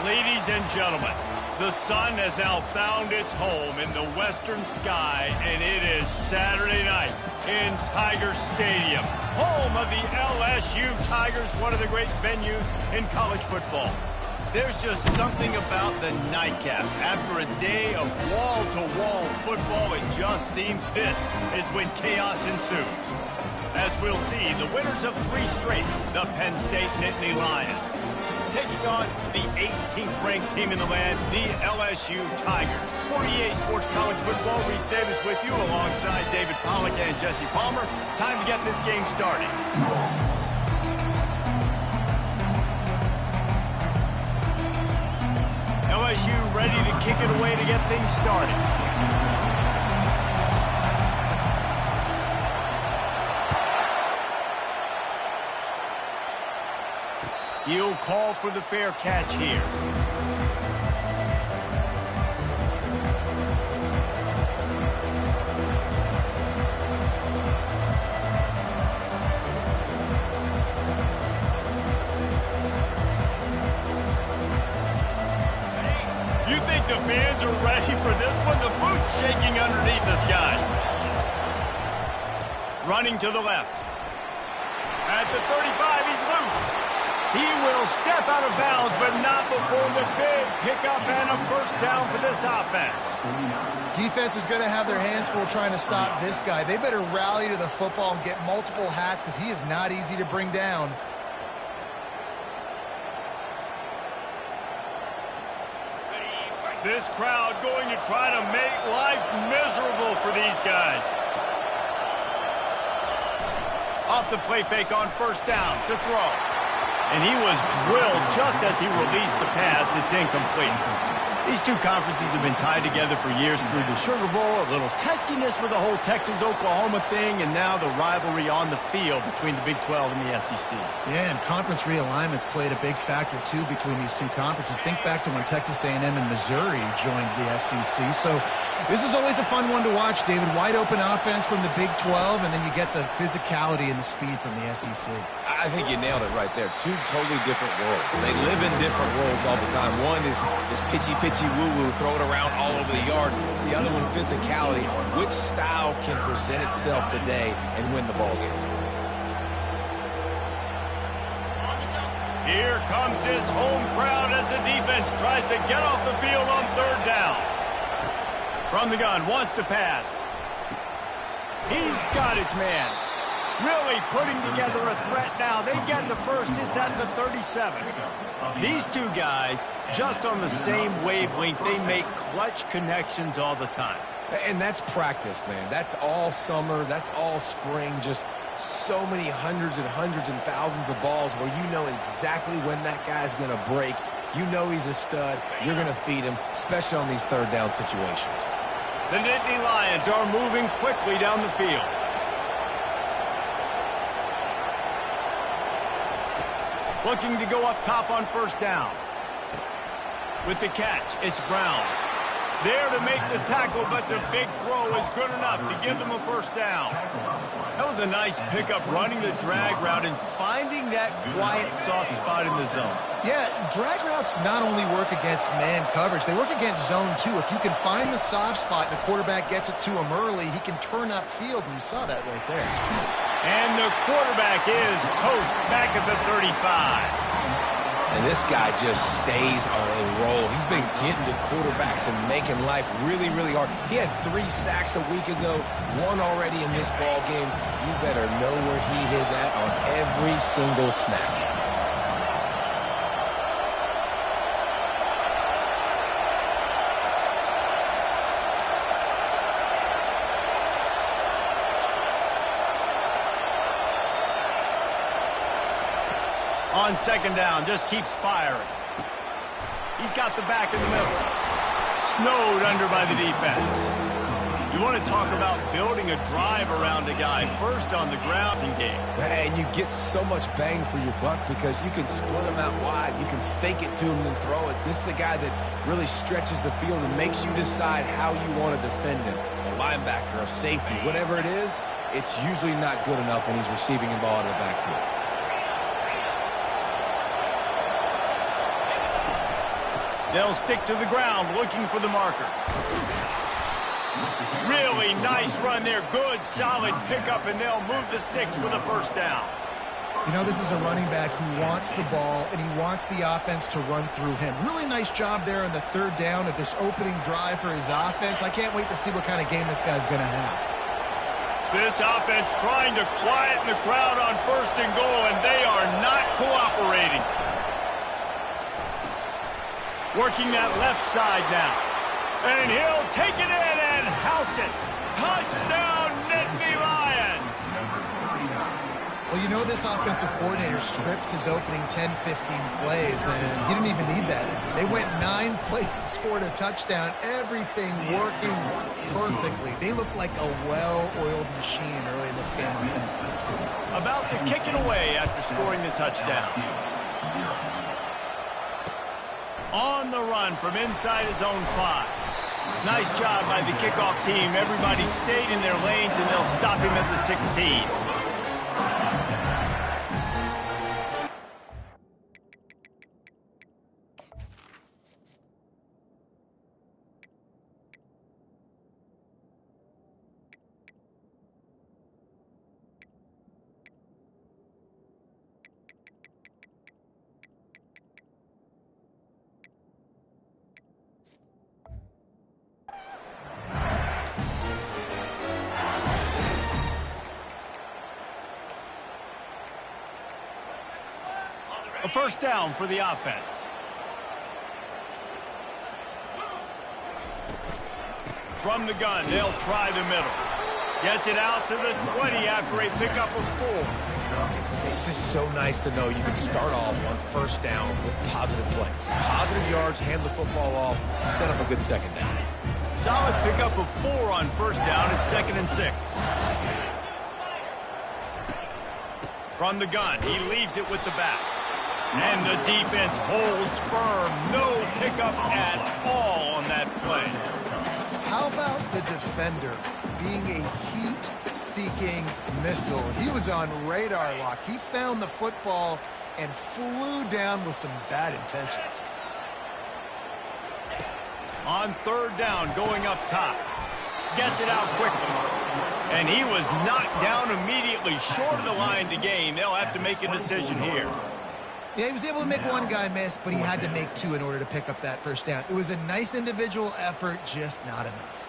Ladies and gentlemen, the sun has now found its home in the western sky, and it is Saturday night in Tiger Stadium, home of the LSU Tigers, one of the great venues in college football. There's just something about the nightcap. After a day of wall-to-wall football, it just seems this is when chaos ensues. As we'll see, the winners of 3 straight, the Penn State Nittany Lions, taking on the 18th ranked team in the land, the LSU Tigers. For EA Sports College Football, Reese Davis with you alongside David Pollack and Jesse Palmer. Time to get this game started. LSU ready to kick it away to get things started. He'll call for the fair catch here. You think the fans are ready for this one? The booth's shaking underneath us, guys. Running to the left. At the 35, he's loose. He will step out of bounds, but not before the big pickup and a first down for this offense. Defense is going to have their hands full trying to stop this guy. They better rally to the football and get multiple hats because he is not easy to bring down. This crowd going to try to make life miserable for these guys. Off the play fake on first down to throw. And he was drilled just as he released the pass. It's incomplete. These two conferences have been tied together for years through the Sugar Bowl, a little testiness with the whole Texas-Oklahoma thing, and now the rivalry on the field between the Big 12 and the SEC. Yeah, and conference realignments played a big factor, too, between these two conferences. Think back to when Texas A&M and Missouri joined the SEC. So this is always a fun one to watch, David. Wide open offense from the Big 12, and then you get the physicality and the speed from the SEC. I think you nailed it right there. Two totally different worlds. They live in different worlds all the time. One is pitchy woo-woo, throw it around all over the yard. The other one, physicality. Which style can present itself today and win the ball game? Here comes his home crowd as the defense tries to get off the field on third down. From the gun, wants to pass. He's got his man. Really putting together a threat now. They get the first. It's at the 37. These two guys, just on the same wavelength, they make clutch connections all the time. And that's practice, man. That's all summer. That's all spring. Just so many hundreds and thousands of balls where you know exactly when that guy's going to break. You know he's a stud. You're going to feed him, especially on these third down situations. The Nittany Lions are moving quickly down the field. Looking to go up top on first down. With the catch, it's Brown. There to make the tackle, but the big throw is good enough to give them a first down. That was a nice pickup, running the drag route and finding that quiet, soft spot in the zone. Yeah, drag routes not only work against man coverage, they work against zone too. If you can find the soft spot, the quarterback gets it to him early, he can turn upfield, and you saw that right there. And the quarterback is toast back at the 35. And this guy just stays on a roll. He's been getting to quarterbacks and making life really, really hard. He had 3 sacks a week ago, 1 already in this ball game. You better know where he is at on every single snap. On second down, just keeps firing. He's got the back in the middle. Snowed under by the defense. You want to talk about building a drive around a guy first on the ground game. And you get so much bang for your buck because you can split him out wide. You can fake it to him and throw it. This is the guy that really stretches the field and makes you decide how you want to defend him. A linebacker, a safety, whatever it is, it's usually not good enough when he's receiving the ball in the backfield. They'll stick to the ground looking for the marker. Really nice run there. Good, solid pickup, and they'll move the sticks with a first down. You know, this is a running back who wants the ball, and he wants the offense to run through him. Really nice job there on the third down of this opening drive for his offense. I can't wait to see what kind of game this guy's going to have. This offense trying to quieten the crowd on first and goal, and they are not cooperating. Working that left side now. And he'll take it in and house it. Touchdown, Nittany Lions! Well, you know this offensive coordinator scripts his opening 10, 15 plays, and he didn't even need that. They went 9 plays and scored a touchdown. Everything working perfectly. They look like a well-oiled machine early in this game offensively. About to kick it away after scoring the touchdown. On the run from inside his own 5. Nice job by the kickoff team. Everybody stayed in their lanes, and they'll stop him at the 16. A first down for the offense. From the gun, they'll try the middle. Gets it out to the 20 after a pickup of 4. It's just so nice to know you can start off on first down with positive plays. Positive yards, hand the football off, set up a good second down. Solid pickup of 4 on first down at 2nd and 6. From the gun, he leaves it with the back. And the defense holds firm. No pickup at all on that play. How about the defender being a heat-seeking missile? He was on radar lock. He found the football and flew down with some bad intentions. On third down, going up top. Gets it out quickly. And he was knocked down immediately, short of the line to gain. They'll have to make a decision here. Yeah, he was able to make one guy miss, but he had to make 2 in order to pick up that first down. It was a nice individual effort, just not enough.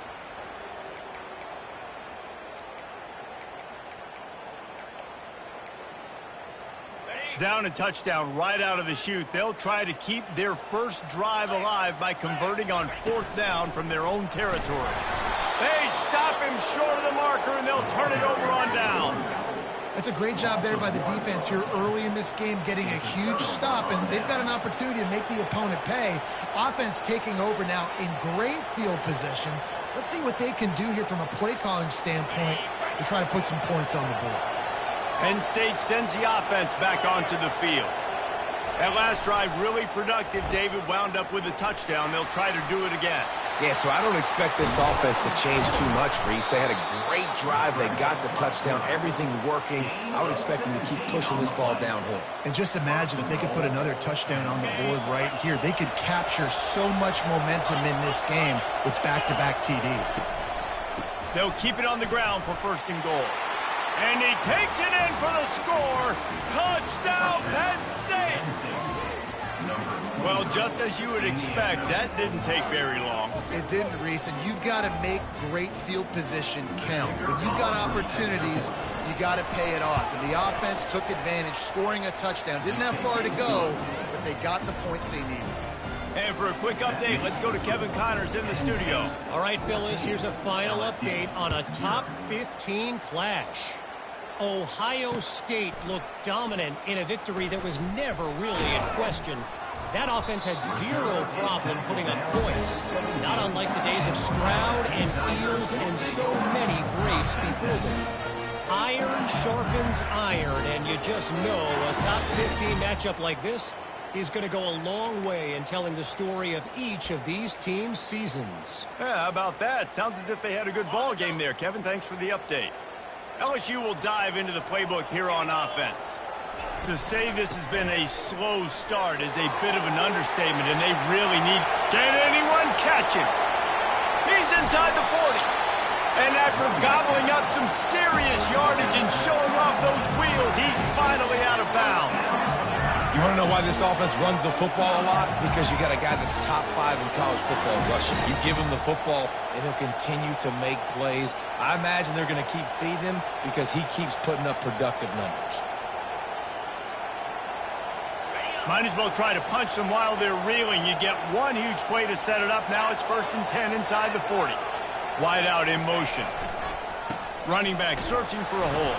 Down and touchdown right out of the chute. They'll try to keep their first drive alive by converting on 4th down from their own territory. They stop him short of the marker, and they'll turn it over on down. That's a great job there by the defense here early in this game, getting a huge stop, and they've got an opportunity to make the opponent pay. Offense taking over now in great field position. Let's see what they can do here from a play calling standpoint to try to put some points on the board. Penn State sends the offense back onto the field. That last drive really productive. David wound up with a touchdown. They'll try to do it again. Yeah, so I don't expect this offense to change too much, Reese. They had a great drive. They got the touchdown. Everything working. I would expect them to keep pushing this ball downhill. And just imagine if they could put another touchdown on the board right here. They could capture so much momentum in this game with back-to-back TDs. They'll keep it on the ground for 1st and goal. And he takes it in for the score. Touchdown, Penn State! Well, just as you would expect, that didn't take very long. It didn't, Reese, and you've got to make great field position count. When you've got opportunities, you got to pay it off. And the offense took advantage, scoring a touchdown. Didn't have far to go, but they got the points they needed. And for a quick update, let's go to Kevin Connors in the studio. All right, Phyllis, here's a final update on a top 15 clash. Ohio State looked dominant in a victory that was never really in question. That offense had zero problem putting up points, not unlike the days of Stroud and Fields and so many greats before them. Iron sharpens iron, and you just know a top 15 matchup like this is going to go a long way in telling the story of each of these teams' seasons. Yeah, how about that? Sounds as if they had a good ball game there. Kevin, thanks for the update. LSU will dive into the playbook here on offense. To say this has been a slow start is a bit of an understatement, and they really need... Can anyone catch him? He's inside the 40. And after gobbling up some serious yardage and showing off those wheels, he's finally out of bounds. You want to know why this offense runs the football a lot? Because you got a guy that's top 5 in college football rushing. You give him the football, and he'll continue to make plays. I imagine they're going to keep feeding him because he keeps putting up productive numbers. Might as well try to punch them while they're reeling. You get one huge play to set it up. Now it's 1st and 10 inside the 40. Wide out in motion. Running back searching for a hole.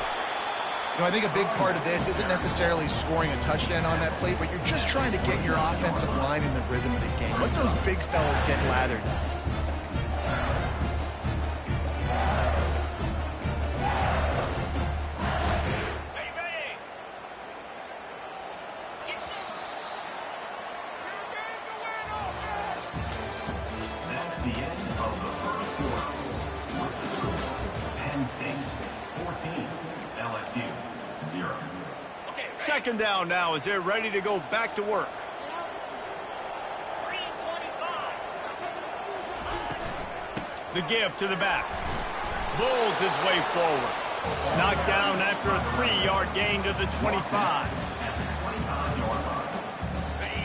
You know, I think a big part of this isn't necessarily scoring a touchdown on that play, but you're just trying to get your offensive line in the rhythm of the game. Let those big fellas get lathered. The end of the first quarter. Penn State 14, LSU 0. Second down now as they're ready to go back to work. The give to the back. Bulls his way forward. Knocked down after a 3-yard gain to the 25.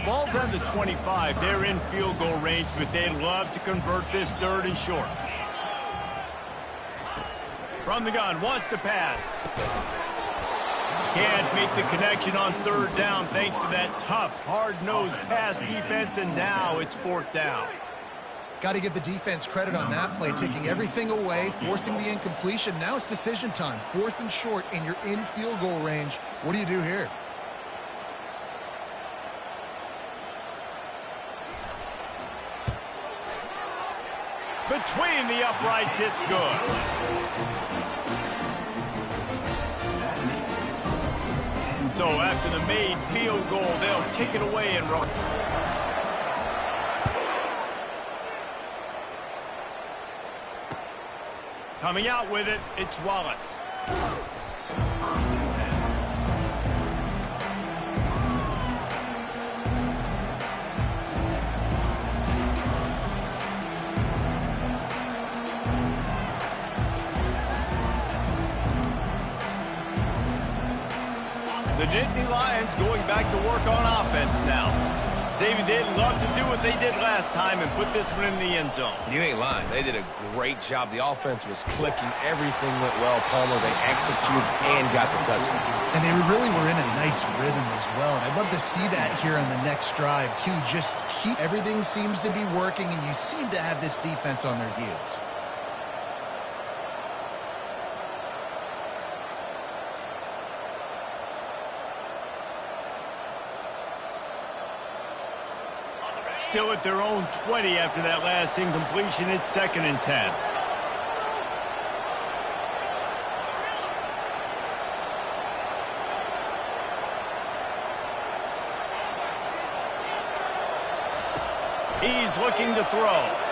Ball's on the 25. They're in field goal range, but they'd love to convert this 3rd and short. From the gun, wants to pass. Can't make the connection on 3rd down thanks to that tough, hard-nosed pass defense, and now it's 4th down. Got to give the defense credit on that play, taking everything away, forcing the incompletion. Now it's decision time. 4th and short, and you're in field goal range. What do you do here? Between the uprights, it's good. So after the made field goal, they'll kick it away and run. Coming out with it, it's Wallace. The Nittany Lions going back to work on offense now. David, they'd love to do what they did last time and put this one in the end zone. You ain't lying. They did a great job. The offense was clicking. Everything went well, Palmer. They executed and got the touchdown. And they really were in a nice rhythm as well. And I'd love to see that here on the next drive, too. Just keep everything seems to be working, and you seem to have this defense on their heels. Still at their own 20 after that last incompletion. It's 2nd and 10. He's looking to throw.